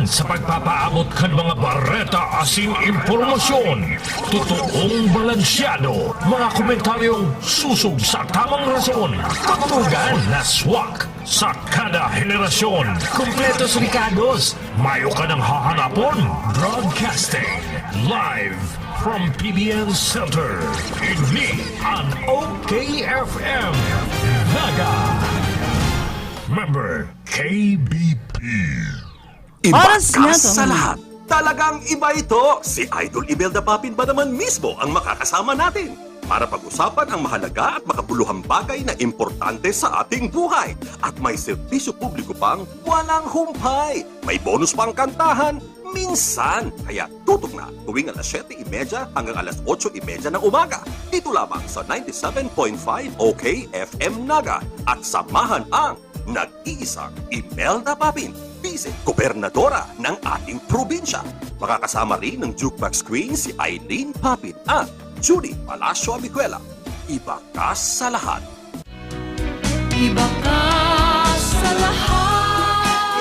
Sa pagpapaabot kan mga bareta asin impormasyon, totoong balansyado, mga komentaryong susog sa tamang rason, katugan na swak sa kada henerasyon, kumpletos Ricardos, mayo ka ng hahanapon, broadcasting live from PBN Center, ini ang OKFM Naga, member KBP. Iba ka sa lahat. Talagang iba ito. Si Idol Imelda Papin ba naman mismo ang makakasama natin para pag-usapan ang mahalaga at makabuluhang bagay na importante sa ating buhay. At may serbisyo publiko pang walang humpay. May bonus pang kantahan, minsan. Kaya tutok na tuwing alas 7:30 hanggang alas 8:30 ng umaga. Dito lamang sa 97.5 OKFM Naga. At samahan ang nag-iisang Imelda Papin, Vice-Gobernadora ng ating probinsya. Makakasama rin ng jukebox queen si Eileen Papin at Judy Palacio Amicuela. Iba ka sa lahat. Iba ka sa lahat.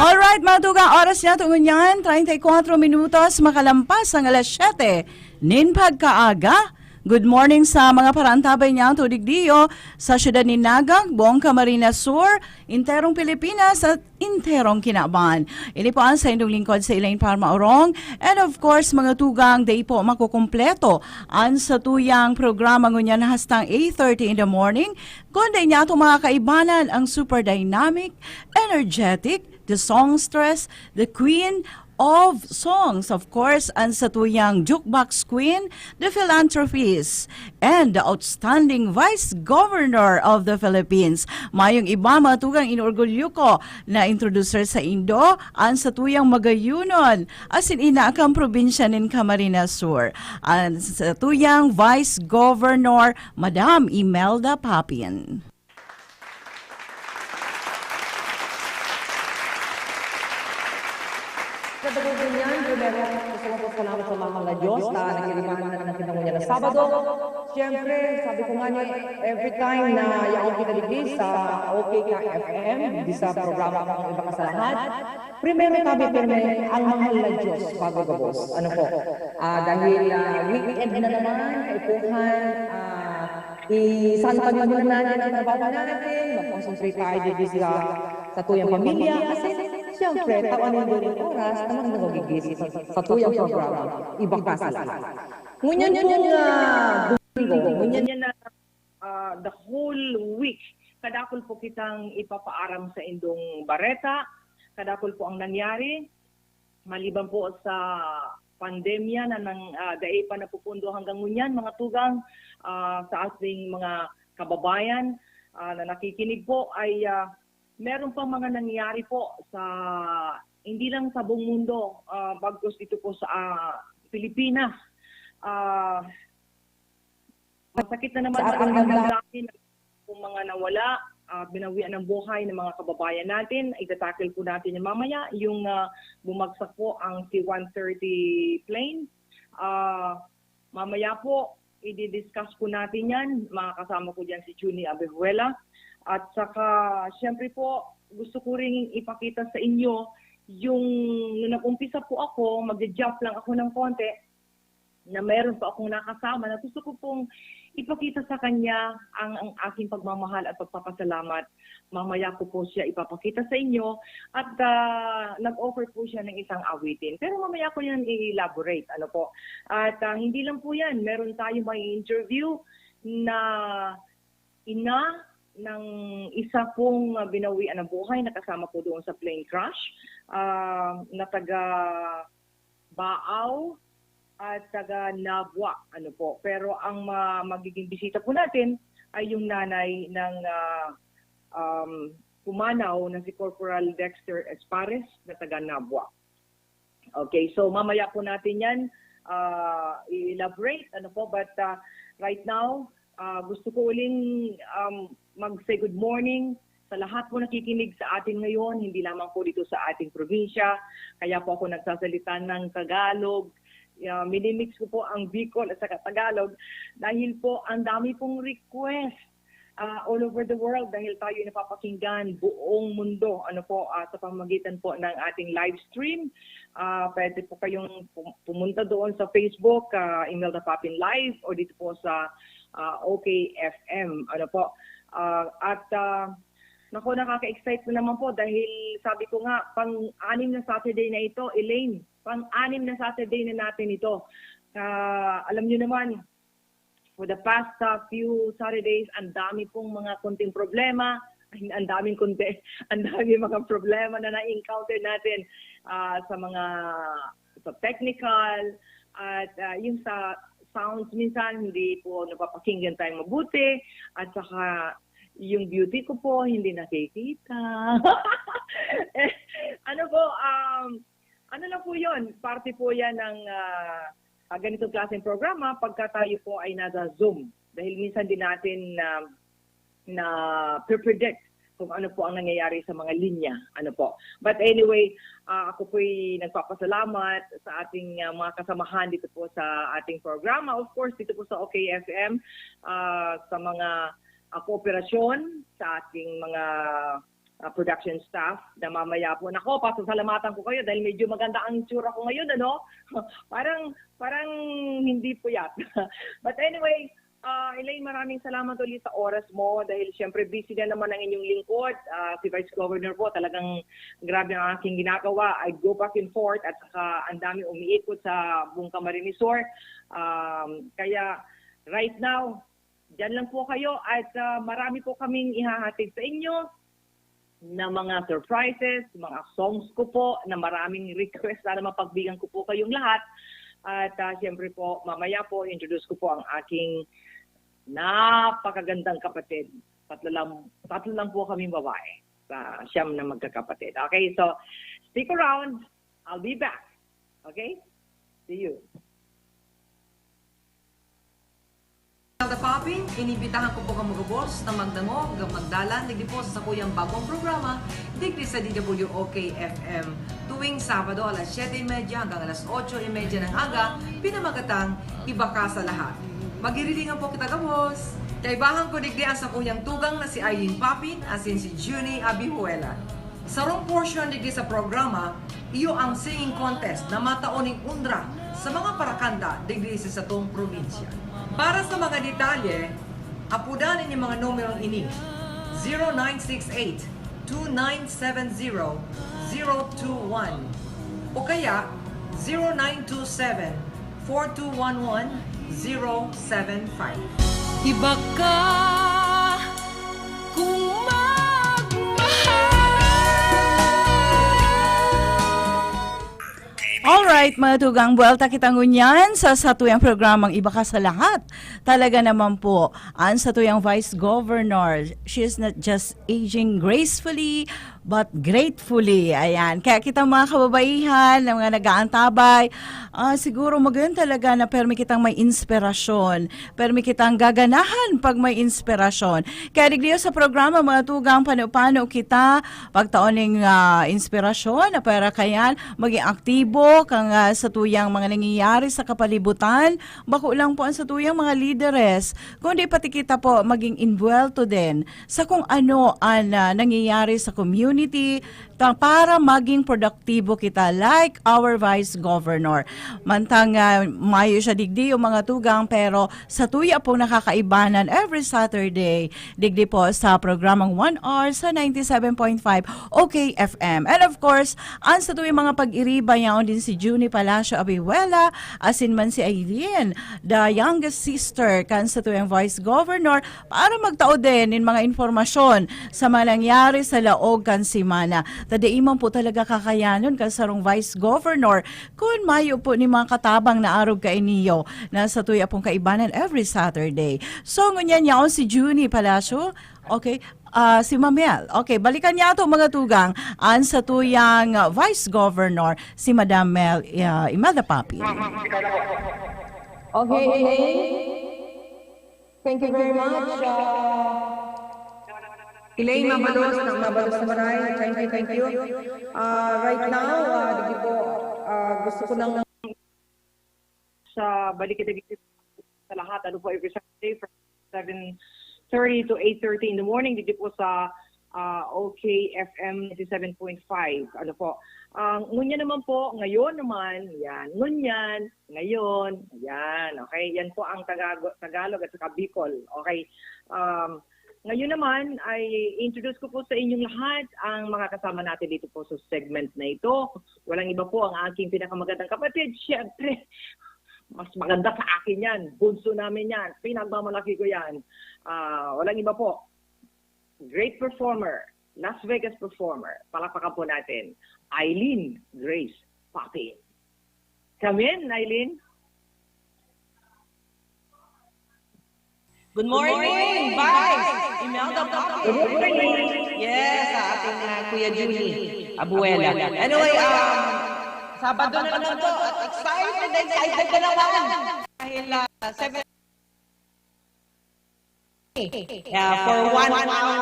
Alright, mga tugang, oras niya tungon yan, 34 minutos, makalampas ang alas 7. Nin pagkaaga. Good morning sa mga parantabay niyang tudigdiyo sa syudad ni Naga, buong Camarines Sur, interong Pilipinas at interong Kinaban. Ini po ang sa indong lingkod sa Elaine Parma Orong. And of course, mga tugang, day po makukumpleto ang sa tuyang programa ngunyan hastang 8:30 in the morning. Kundi niya itong mga kaibanan ang super dynamic, energetic, the songstress, the queen of songs, of course, ang satuyang jukebox queen, the philanthropist, and the outstanding Vice Governor of the Philippines. Mayong iba matugang inorgulyo ko na introducer sa Indo, ang satuyang magayunon, asin ina kang probinsya ng Camarines Sur. Ang satuyang Vice Governor, Madam Imelda Papin. Sa bagay niyan, primero, gusto ko po salamat sa mahal na Diyos na nagkiriman na ng kinangunya na Sabado. Siyempre, sabi ko nga niya, every time na yaong kinaligli sa OKFM, di sa programa ng Iba Ka sa Lahat, primero kami pirme ang mahal na Diyos bago gabos. Ano po? Dahil weekend na naman, kaipuhan, isantag na natin ang trabaho natin, mag-concentrate tayo dito sa tuyang pamilya, kasi siyempre, tawanin doon yung oras, naman nagagigis sa tuyang programa. Iba ka sa lahat. Ngunyan yung Domingo, ngunyan yan na the whole week, kadakol po kitang ipapaaram sa indong bareta, kadakol po ang nangyari, maliban po sa pandemya na daay pa napupundo hanggang ngunyan, mga tugang sa ating mga kababayan na nakikinig po ay meron pang mga nangyari po sa hindi lang sa buong mundo, bagkus dito po sa Pilipinas. Masakit na naman sa natin kung mga nawala, binawian ng buhay ng mga kababayan natin. Itatakil po natin yung mamaya, yung bumagsak po ang C-130 plane. Mamaya po, i-discuss po natin yan. Makakasama ko dyan si Junie Abejuela. At saka, siyempre po, gusto ko rin ipakita sa inyo yung nung nag-umpisa po ako, mag-jump lang ako ng konti, na meron pa akong nakasama na gusto ko pong ipakita sa kanya ang aking pagmamahal at pagpapasalamat. Mamaya ko po siya ipapakita sa inyo at nag-offer po siya ng isang awitin. Pero mamaya ko yan i-elaborate. Ano po? At hindi lang po yan. Meron tayo may interview na ina ng isa pong binawian ng buhay na kasama po doon sa plane crash na taga Baaw at taga Nabwa. Ano po. Pero ang magiging bisita po natin ay yung nanay ng pumanaw na si Corporal Dexter Espares na taga Nabwa. Okay, so mamaya po natin yan i-elaborate. Ano po, but right now, gusto ko uling mag-say good morning sa lahat po nakikinig sa atin ngayon, hindi lamang po dito sa ating probinsya. Kaya po ako nagsasalita ng Tagalog. Minimix ko po ang Bicol at saka Tagalog dahil po ang dami pong request all over the world dahil tayo napapakinggan buong mundo sa pamamagitan po ng ating live stream. Pwede po kayong pumunta doon sa Facebook, Imelda Papin Live, o dito po sa OKFM. Naku, nakaka-excite na naman po dahil sabi ko nga, pang-anim na Saturday na ito, Elaine, pang-anim na Saturday na natin ito. Alam niyo naman, for the past few Saturdays, ang dami pong mga konting problema, ang daming mga problema na na-encounter natin sa technical, at yung sa sounds minsan hindi po napapakinggan tayong mabuti, at saka yung beauty ko po hindi nakikita. Ano lang po yun, parte po yan ng ganitong klaseng programa pagka tayo po ay nasa Zoom. Dahil minsan din natin na predict kung ano po ang nangyayari sa mga linya. But anyway, ako po'y nagpapasalamat sa ating mga kasamahan dito po sa ating programa. Of course, dito po sa OKFM, sa mga kooperasyon, sa ating mga production staff na mamaya po. Nako, pasasalamatan ko kayo dahil medyo maganda ang itsura ko ngayon, parang hindi puyat. But anyway, Elaine, maraming salamat ulit sa oras mo dahil siyempre busy na naman ang inyong lingkod. Si Vice Governor po, talagang grabe ang aking ginagawa. I go back and forth at saka ang dami umiikot sa buong Camarines Sur. Kaya right now, dyan lang po kayo at marami po kaming ihahatid sa inyo na mga surprises, mga songs ko po, na maraming request na mapagbigan ko po kayong lahat. At siyempre po, mamaya po, introduce ko po ang aking napakagandang kapatid. Tatlo lang po kaming babae. Siyam na magkakapatid. Okay, so stick around. I'll be back. Okay? See you. Imelda Papin, inibitahan ko po kang mag-boss na magdangog, magdalan, digdi po sa sakuyang bagong programa, digdi sa DWOK-FM, tuwing Sabado alas 7:30 hanggang alas 8:30 ng aga, pinamagatang Iba Ka sa Lahat. Magirilingan po kita, boss. Kaibahan ko digdi ang sakuyang tugang na si Eileen Papin, asin si Junie Abihuela. Sa rong portion digdi sa programa, iyo ang singing contest na mataoning undra sa mga parakanta digdi sa satong probinsya. Para sa mga detalye, apudanin yung mga numerong ini. 0968-2970-021 o kaya 0927-4211-075. Iba ka kung Alright, mga tugang, buwelta kitang unyan sa satuyang programang Iba Ka sa Lahat. Talaga naman po, ang satuyang Vice Governor, she is not just aging gracefully, but gratefully. Ayan. Kaya kitang mga kababaihan, na mga nag-aantabay, siguro maganda talaga na permi kitang may inspirasyon. Permi kitang gaganahan pag may inspirasyon. Kaya digdiyo sa programa, mga tugang, paano kita, pagtaoning inspirasyon, na para kayan, maging aktibo, kang sa tuyang mga nangyayari sa kapalibutan, bako lang po ang sa tuyang mga leaders, kundi pati kita po maging involved din sa kung ano ang nangyayari sa community, para maging produktibo kita like our Vice Governor. Mantang mayo siya digdi yung mga tugang, pero sa tuya po nakakaibanan every Saturday digdi po sa programang 1 hour sa 97.5 OKFM. And of course, ang sa tuya mga pag-iriba yaon din si Junie Palacio Abihuela, asin man si Eileen, the youngest sister kan sa tuyang Vice Governor, para magtao din in mga informasyon sa mga nangyari sa laog kan simana. Tadaiman po talaga kakayanon kan sarong Vice Governor kung mayo po ni mga katabang na arog ka iniyo na sa tuya pong kaibanan every Saturday. So ngunyan yaon si Junie Palacio. Okay, si Mamel. Okay, balikan niya ito mga tugang an sa tuyang Vice Governor, si Madam Imelda Papin. Okay, thank you very much. Elaine Mabalos ng Mabalos na Maray. Thank you. Right now, di po, gusto ko nang sa balik kita sa lahat, every Saturday from 7 6:30 to 8:30 in the morning dito po sa OKFM 97.5. Ano po? Ngunya naman po, ngayon naman, yan. Ngunyan, ngayon, yan. Okay? Yan po ang Tagalog at saka Bicol. Okay? Ngayon naman ay introduce ko po sa inyong lahat ang mga kasama natin dito po sa segment na ito. Walang iba po ang aking pinakamagandang kapatid. Siyempre, mas maganda sa akin yan. Bunso namin yan. Pinagmamalaki ko yan. Walang iba po. Great performer. Las Vegas performer. Palakpakan po natin. Eileen Grace Papin. Come in, Eileen. Good morning, Vice! Imelda Papin. Good morning. Yes, sa ating Kuya Julie Abuela. Anyway, Sabado na naman to. Excited na naman. Dahil 7 for 1 hour.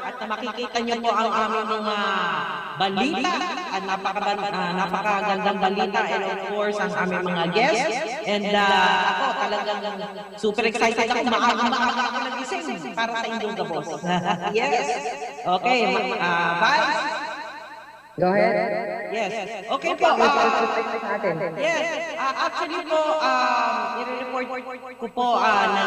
At makikita niyo po ang aming mga balita at napakagandang balita and of course ang aming mga guests. And ako talagang super excited ako. Maaga ako nagising para sa inyong gabos. Yes. Okay. Vice? Go ahead. Yes. Okay po. Yes. Actually po, i-report ko po na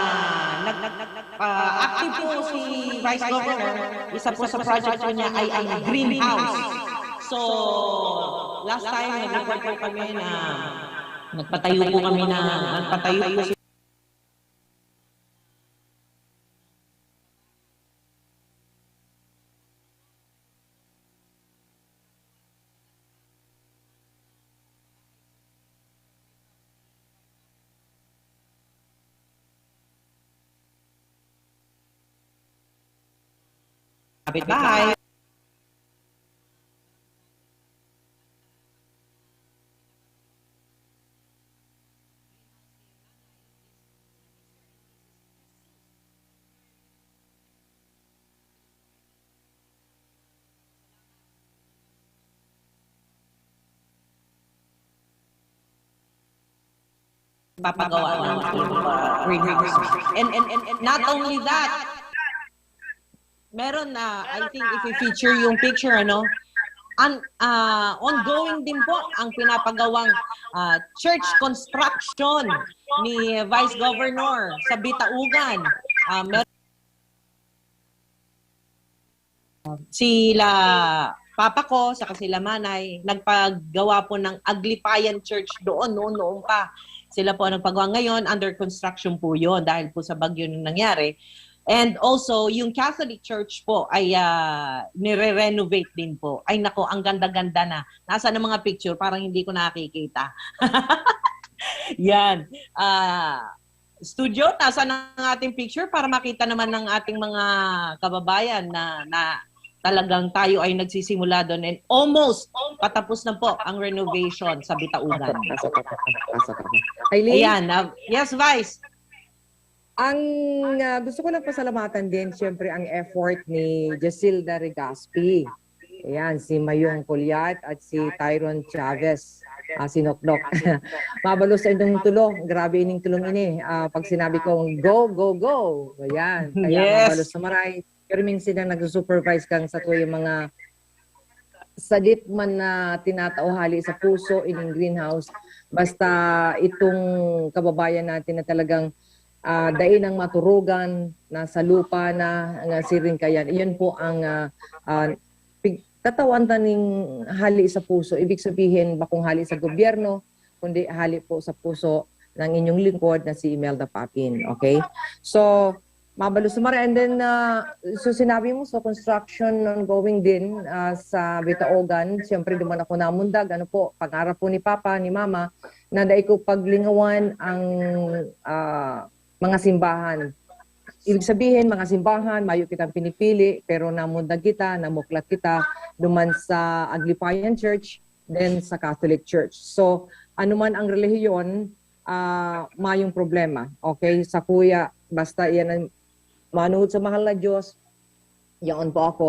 active po si Vice Governor. Isa po sa project po niya ay ang greenhouse. So, last time, nag-report po kami na nagpatayo po si kapitbahay. Papagawa ng greenhouse. And not only that, meron na, I think if i-feature yung picture, ongoing din po ang pinapagawang church construction ni Vice Governor sa Bitaugan. Sila papa ko, saka sila manay, nagpagawa po ng Aglipayan Church doon, noon pa. Sila po ang nagpagawa ngayon, under construction po yun dahil po sa bagyo nung nangyari. And also, yung Catholic Church po ay nire-renovate din po. Ay nako, ang ganda-ganda na. Nasa ng mga picture, parang hindi ko nakikita. Yan. Studio, nasa ng ating picture para makita naman ng ating mga kababayan na talagang tayo ay nagsisimula doon and almost patapos na po ang renovation sa Bitaugan. Eileen? Ayan. Yes, Vice. Ang gusto ko lang pasalamatan din, siyempre, ang effort ni Jacilda Regaspi. Ayan, si Mayong Pulyat at si Tyron Chavez, sinoknok. Mabalo sa inyong tulong. Grabe ining tulong ini. Pag sinabi kong go, go, go. Ayan. Kaya yes. Mabalo sa maray. Pero minsan na nag-supervise kang sa tuyo mga sadit man na tinatauhali sa puso ining greenhouse. Basta itong kababayan natin na talagang dain ang maturugan na sa lupa na siring kayan. Iyon po ang katawan taning hali sa puso. Ibig sabihin, bakong hali sa gobyerno, kundi hali po sa puso ng inyong lingkod na si Imelda Papin. Okay? So, mabalo sumara. And then, so sinabi mo sa construction ongoing din sa Bitaugan, siyempre duman ako namundag. Ano po, pangarap po ni Papa, ni Mama, na dahil ko paglingawan ang mga simbahan. Ibig sabihin, mga simbahan, mayo kitang pinipili, pero namundag kita, namuklat kita, duman sa Aglipayan Church, then sa Catholic Church. So, anuman ang relihiyon, mayong problema. Okay? Sa kuya, basta yan ang manuhod sa mahal na Diyos, yaon po ako,